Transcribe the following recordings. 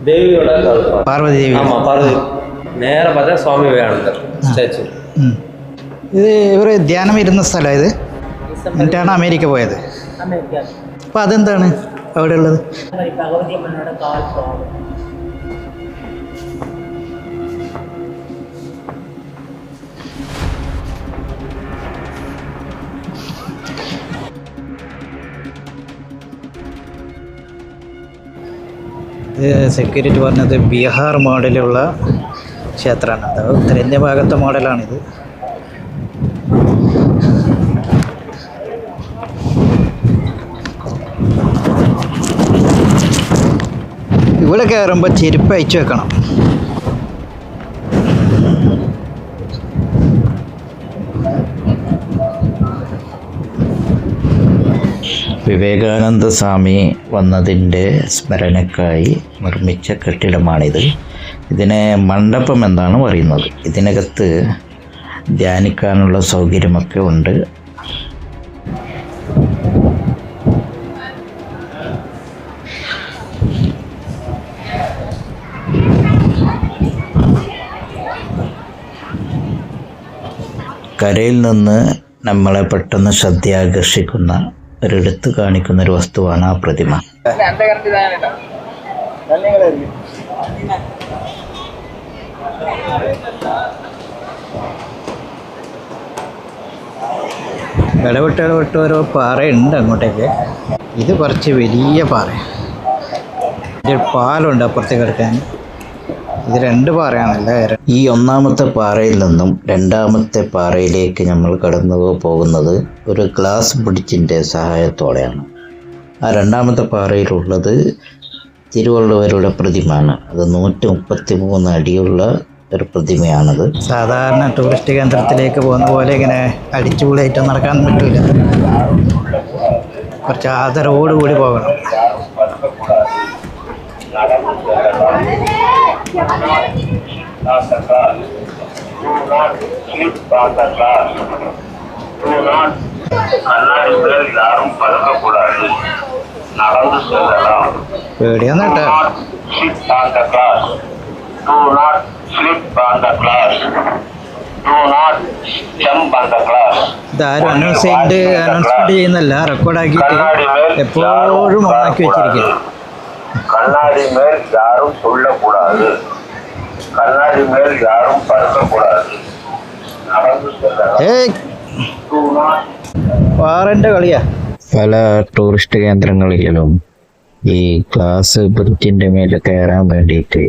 தேவியோட பார்வதி தேவி. ஆமாம், பார்வதி. നേരെ பார்த்தா സ്വാമി വിവേകാനന്ദർ സ്റ്റാച്ചു. ഇത് ഇവർ ധ്യാനം ഇരുന്ന സ്ഥലമാണ് ഇത്. എന്നിട്ടാണ് അമേരിക്ക പോയത്. അപ്പോൾ അതെന്താണ് അവിടെ ഉള്ളത്? സെക്യൂരിറ്റി പറഞ്ഞത് ബീഹാർ മോഡലുള്ള ക്ഷേത്രമാണ്. അത് ഉത്തരേന്ത്യ ഭാഗത്തെ മോഡലാണിത്. ഇവിടെ കയറുമ്പോൾ ചെരുപ്പ് അയച്ചു വെക്കണം. വിവേകാനന്ദ സ്വാമി വന്നതിൻ്റെ സ്മരണയ്ക്കായി നിർമ്മിച്ച കെട്ടിടമാണിത്. ഇതിനെ മണ്ഡപം എന്നാണ് പറയുന്നത്. ഇതിനകത്ത് ധ്യാനിക്കാനുള്ള സൗകര്യമൊക്കെ ഉണ്ട്. കരയിൽ നിന്ന് നമ്മളെ പെട്ടെന്ന് ശ്രദ്ധയാകർഷിക്കുന്ന ഒരിടത്ത് കാണിക്കുന്ന ഒരു വസ്തുവാണ് ആ പ്രതിമ. ഇടവിട്ട് ഓരോ പാറയുണ്ട് അങ്ങോട്ടേക്ക്. ഇത് കുറച്ച് വലിയ പാറ. ഒരു പാലമുണ്ട് അപ്പുറത്തേക്ക് കിടക്കാൻ. ഇത് 2 പാറയാണല്ലേ. ഈ ഒന്നാമത്തെ പാറയിൽ നിന്നും രണ്ടാമത്തെ പാറയിലേക്ക് നമ്മൾ കടന്നു പോകുന്നത് ഒരു ഗ്ലാസ് ബ്രിഡ്ജിൻ്റെ സഹായത്തോടെയാണ്. ആ രണ്ടാമത്തെ പാറയിലുള്ളത് തിരുവള്ളുവരുടെ പ്രതിമയാണ്. അത് 133 അടിയുള്ള ഒരു പ്രതിമയാണത്. സാധാരണ ടൂറിസ്റ്റ് കേന്ദ്രത്തിലേക്ക് പോകുന്ന പോലെ ഇങ്ങനെ അടിച്ചുപൊളിയായിട്ട് നടക്കാൻ പറ്റില്ല. കുറച്ച് ആദരവോടുകൂടി പോകണം. പേടിയാന്ന് കേട്ടോ. ഇതാരും അനൗൺസ്മെന്റ് ചെയ്യുന്നല്ല, റെക്കോർഡാക്കിയിട്ട് എപ്പോഴും ഓണാക്കി വെച്ചിരിക്കുക. கண்ணாடி மேல் யாரும் சொல்லக்கூடாது, கண்ணாடி மேல் யாரும் பறக்கக்கூடாது, நடந்து செல்லலாம். പാറന്റെ കളിയാ. പല ടൂറിസ്റ്റ് കേന്ദ്രങ്ങളിലും ഈ ഗ്ലാസ് ബ്രിഡ്ജിൻ്റെ മേലെ കയറാൻ വേണ്ടിയിട്ട്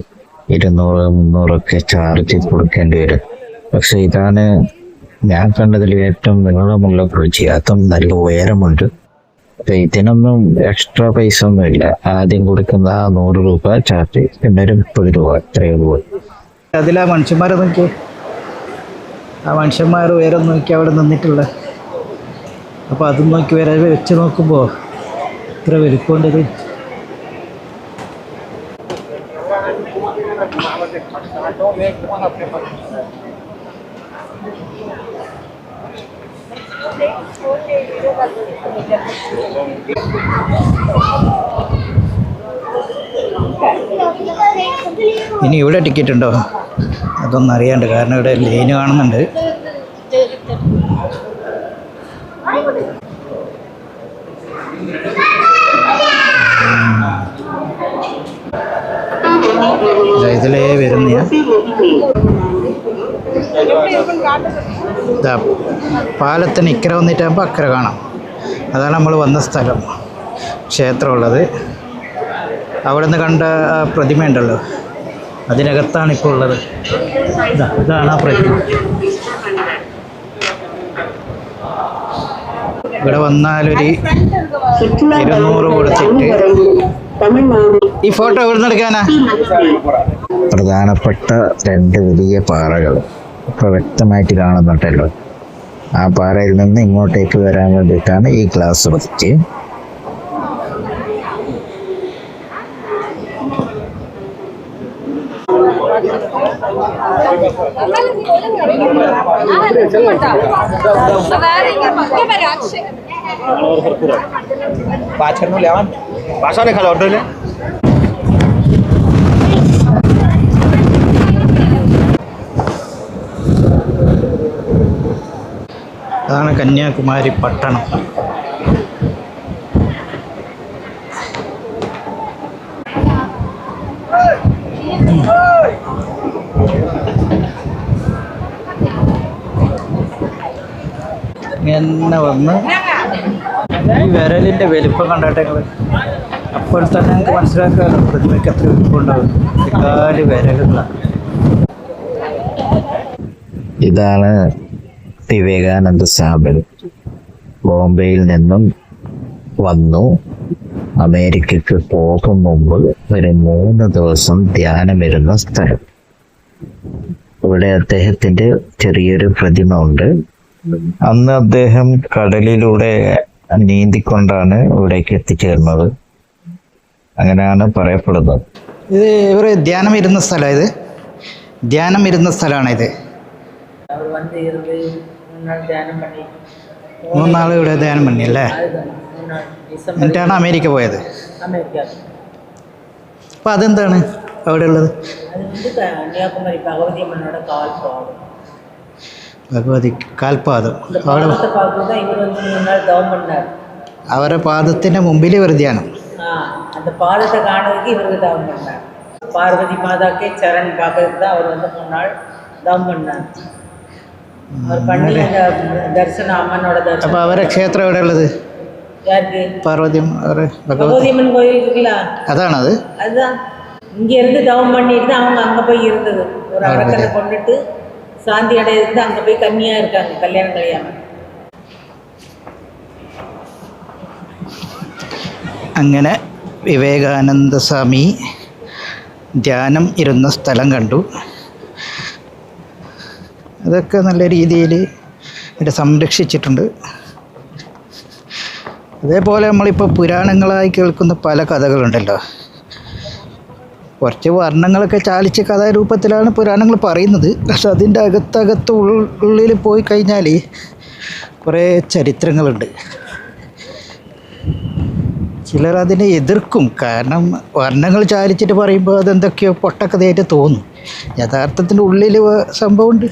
200-300 ചാർജ് കൊടുക്കേണ്ടി വരും. പക്ഷെ ഇതാണ് ഞാൻ കണ്ടതിൽ ഏറ്റവും നീളമുള്ള ബ്രിഡ്ജ്. അതും നല്ല ഉയരമുണ്ട്. ഇതിനൊന്നും എക്സ്ട്രാ പൈസ ഒന്നുമില്ല. ആദ്യം കൊടുക്കുന്ന 100 രൂപ ചാർജ്, പിന്നെ ഒരു 30 രൂപ, ഇത്രയും രൂപ. അതിലാ മനുഷ്യന്മാരെ നോക്കി, ആ മനുഷ്യന്മാർ ഉയരം നോക്കി അവിടെ നിന്നിട്ടുള്ള. അപ്പോൾ അതും നോക്കി വെച്ച് നോക്കുമ്പോൾ ഇത്ര വലിപ്പമുണ്ടത്. ഇനി ഇവിടെ ടിക്കറ്റ് ഉണ്ടോ അതൊന്നും അറിയാണ്ട്, കാരണം ഇവിടെ ലൈന് കാണുന്നുണ്ട്. ഇതിലേ വരുന്ന പാലത്തിന് ഇക്കര വന്നിട്ടാകുമ്പോൾ അക്കരെ കാണാം. അതാണ് നമ്മൾ വന്ന സ്ഥലം, ക്ഷേത്രമുള്ളത്. അവിടെ നിന്ന് കണ്ട ആ പ്രതിമയുണ്ടല്ലോ, അതിനകത്താണ് ഇപ്പോൾ ഉള്ളത്. ഇതാണ് ആ പ്രതിമ. ഇവിടെ വന്നാലൊരു 200 കൊടുത്തിട്ട് ഈ ഫോട്ടോ എവിടെ നിന്ന് എടുക്കാനാ? പ്രധാനപ്പെട്ട 2 വലിയ പാറകൾ ഇപ്പോൾ വ്യക്തമായിട്ട് കാണുന്നുണ്ടല്ലോ. ആ പാറയിൽ നിന്ന് ഇങ്ങോട്ടേക്ക് വരാൻ വേണ്ടിയിട്ടാണ് ഈ ഗ്ലാസ് ബ്രിഡ്ജ്. પાછળનું લેવાનું પાછળ ખાલી ઓર્ડર લે. ഇതാണ് കന്യാകുമാരി പട്ടണം. ഇങ്ങനെ വന്ന് ഈ വിരലിൻ്റെ വലിപ്പം കണ്ടിട്ട് ഞങ്ങൾ അപ്പോൾ തന്നെ നമുക്ക് മനസ്സിലാക്കാമല്ലോ പ്രതിമയ്ക്ക് എത്ര വലിപ്പമുണ്ടാവും. കാല് വിരലുകളാണ്. ഇതാണ് വിവേകാനന്ദ സ്ഥാപനം. ബോംബെയിൽ നിന്നും വന്നു അമേരിക്കക്ക് പോകും മുമ്പ് ഒരു 3 ദിവസം ധ്യാനമിരുന്ന സ്ഥലം. ഇവിടെ അദ്ദേഹത്തിന്റെ ചെറിയൊരു പ്രതിമ ഉണ്ട്. അന്ന് അദ്ദേഹം കടലിലൂടെ നീന്തിക്കൊണ്ടാണ് ഇവിടേക്ക് എത്തിച്ചേർന്നത്. അങ്ങനെയാണ് പറയപ്പെടുന്നത്. ഇത് ഇവർ ധ്യാനം ഇരുന്ന സ്ഥലം. ഇത് ധ്യാനം ഇരുന്ന സ്ഥലമാണ്. ഇത് 3 നാൾ ഇവിടെ ധ്യാനം പണി അല്ലേ. എന്നിട്ടാണ് അമേരിക്ക പോയത്. അപ്പം അതെന്താണ് അവിടെ ഉള്ളത്? ഭഗവതി കാൽപാദം. അവരുടെ പാദത്തിന്റെ മുമ്പിൽ ഇവർ ധ്യാനം. அந்த பாதத்தை காணுறதுக்கு இவருக்கு தவம் பண்ணார். பார்வதி மாதாக்கே சரண் பார்க்கறதுக்கு தான் அவர் 3 நாள் தவம் பண்ணார். அவர் பண்ணி அந்த தரிசனம் அம்மனோட தரிசனம். അപ്പോൾ അവരെ ക്ഷേത്രം എവിടെ ഉള്ളത്? யாருக்கு? പാർവതി பகவதி அம்மன் கோயில் இருக்குல்ல, അതാണത്. அதுதான் இங்க இருந்து தவம் பண்ணிட்டு அவங்க அங்க போய் இருந்தது. ஒரு அரக்கனை கொண்டுட்டு சாந்தி அடையிறது அங்க போய் கன்னியா இருக்காங்க, கல்யாணம் கல்யாணம். അങ്ങനെ വിവേകാനന്ദ സ്വാമി ധ്യാനം ഇരുന്ന സ്ഥലം കണ്ടു. അതൊക്കെ നല്ല രീതിയിൽ ഇവിടെ സംരക്ഷിച്ചിട്ടുണ്ട്. അതേപോലെ നമ്മളിപ്പോൾ പുരാണങ്ങളായി കേൾക്കുന്ന പല കഥകളുണ്ടല്ലോ. കുറച്ച് വർണ്ണങ്ങളൊക്കെ ചാലിച്ച കഥാരൂപത്തിലാണ് പുരാണങ്ങൾ പറയുന്നത്. പക്ഷെ അതിൻ്റെ അകത്തകത്ത് ഉള്ളിൽ പോയി കഴിഞ്ഞാൽ കുറേ ചരിത്രങ്ങളുണ്ട്. ചിലർ അതിനെ എതിർക്കും. കാരണം വർണ്ണങ്ങൾ ചാലിച്ചിട്ട് പറയുമ്പോൾ അതെന്തൊക്കെയോ പൊട്ടക്കഥയായിട്ട് തോന്നും. യഥാർത്ഥത്തിൻ്റെ ഉള്ളിൽ സംഭവമുണ്ട്.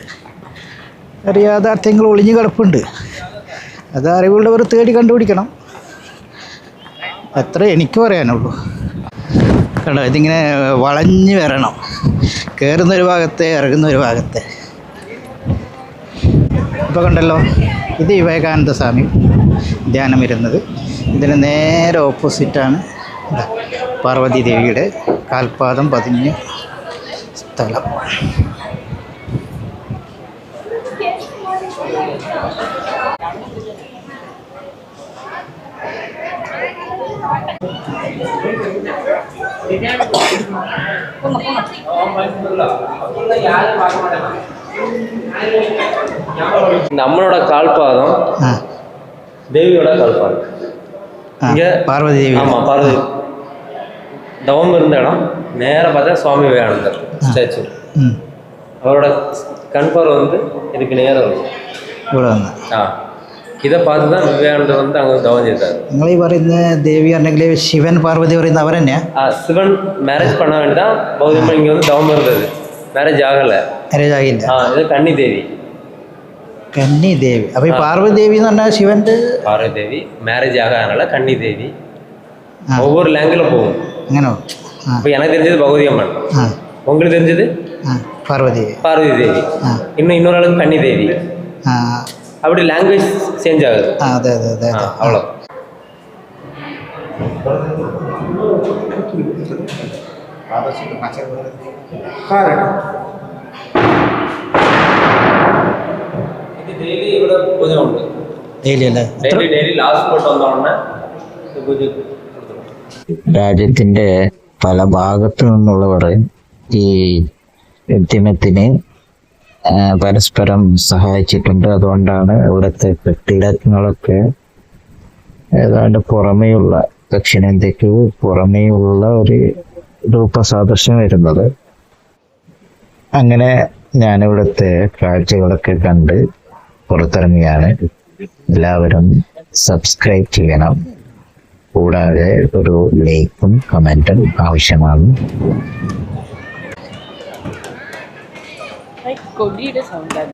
ഒരു യാഥാർത്ഥ്യങ്ങൾ ഒളിഞ്ഞു കിടപ്പുണ്ട്. അത് അറിവുള്ളവർ തേടി കണ്ടുപിടിക്കണം. അത്രേ എനിക്ക് പറയാനുള്ളൂ. കണ്ടോ, ഇതിങ്ങനെ വളഞ്ഞ് വരണം. കയറുന്നൊരു ഭാഗത്തെ, ഇറങ്ങുന്നൊരു ഭാഗത്തെ. ഇപ്പോൾ കണ്ടല്ലോ, ഇത് വിവേകാനന്ദ സ്വാമി ധ്യാനം ഇരുന്നത്. ഇതിന് നേരെ ഓപ്പോസിറ്റാണ് പാർവതി ദേവിയുടെ കാൽപാദം പതിഞ്ഞ സ്ഥലം. நம்மளோட கால்பாதம் தேவியோட கால்பாதம். இங்கே பார்வதி தேவி. ஆமாம், பார்வதி தவம் இருந்த இடம். நேராக பார்த்தா சுவாமி விவேகானந்தர் ஸ்டாச்சு. அவரோட கண்பார்வை வந்து இதுக்கு நேரம் வரும். ഇവിടെ വന്ന് இதை பார்த்து தான் விவேகானந்தர் வந்து அங்கே தவம் செய்தார். നിങ്ങൾ ഈ പറയുന്ന ദേവി അല്ലെങ്കിൽ ശിവൻ പാർവതി പറയുന്ന അവർ തന്നെയാ? சிவன் மேரேஜ் பண்ண வேண்டி தான் பௌத்தம் இங்கே வந்து தவம் இருந்தது. மேரேஜ் ஆகலை. മാരേജ് ആകില്ല. இது കന്നി ദേവി. കന്നി ദേവി. അപ്പോൾ ഈ പാർവതി ദേവി എന്ന് പറഞ്ഞാൽ ശിവൻ്റെ பார்வதி தேவி மேரேஜ் ஆகாதனால கன்னி தேவி. ஒவ்வொரு லாங்குவேஜில் போகும். അങ്ങനെ. இப்போ எனக்கு தெரிஞ்சது பகவதி அம்மன். உங்களுக்கு தெரிஞ்சது പാർവതി ദേവി. பார்வதி தேவி. இன்னொரு ஆளுக்கு கன்னி தேவி. அப்படி லாங்குவேஜ் சேஞ்ச் ஆகுது. അതെ അതെ അതെ. அவ்வளோ. ഇത് ഡെയിലി ഇവിടെ പൂജ ഉണ്ട്. ഡെയിലി അല്ലേ? ഡെയിലി ലാസ്റ്റ് പോട്ട് വന്നോടനെ പൂജ. രാജ്യത്തിന്റെ പല ഭാഗത്തു നിന്നുള്ളവർ ഈ ഉദ്യമത്തിന് പരസ്പരം സഹായിച്ചിട്ടുണ്ട്. അതുകൊണ്ടാണ് ഇവിടുത്തെ കെട്ടിടങ്ങളൊക്കെ ഏതാണ്ട് പുറമേയുള്ള, ദക്ഷിണേന്ത്യക്ക് പുറമേയുള്ള ഒരു രൂപസാദൃശ്യം വരുന്നത്. അങ്ങനെ ഞാനിവിടുത്തെ കാഴ്ചകളൊക്കെ കണ്ട് പുറത്തിറങ്ങിയാണ്. എല്ലാവരും സബ്സ്ക്രൈബ് ചെയ്യണം. കൂടാതെ ഒരു ലൈക്കും കമൻറ്റും ആവശ്യമാണ്. കൊടിയുടെ സൗണ്ട്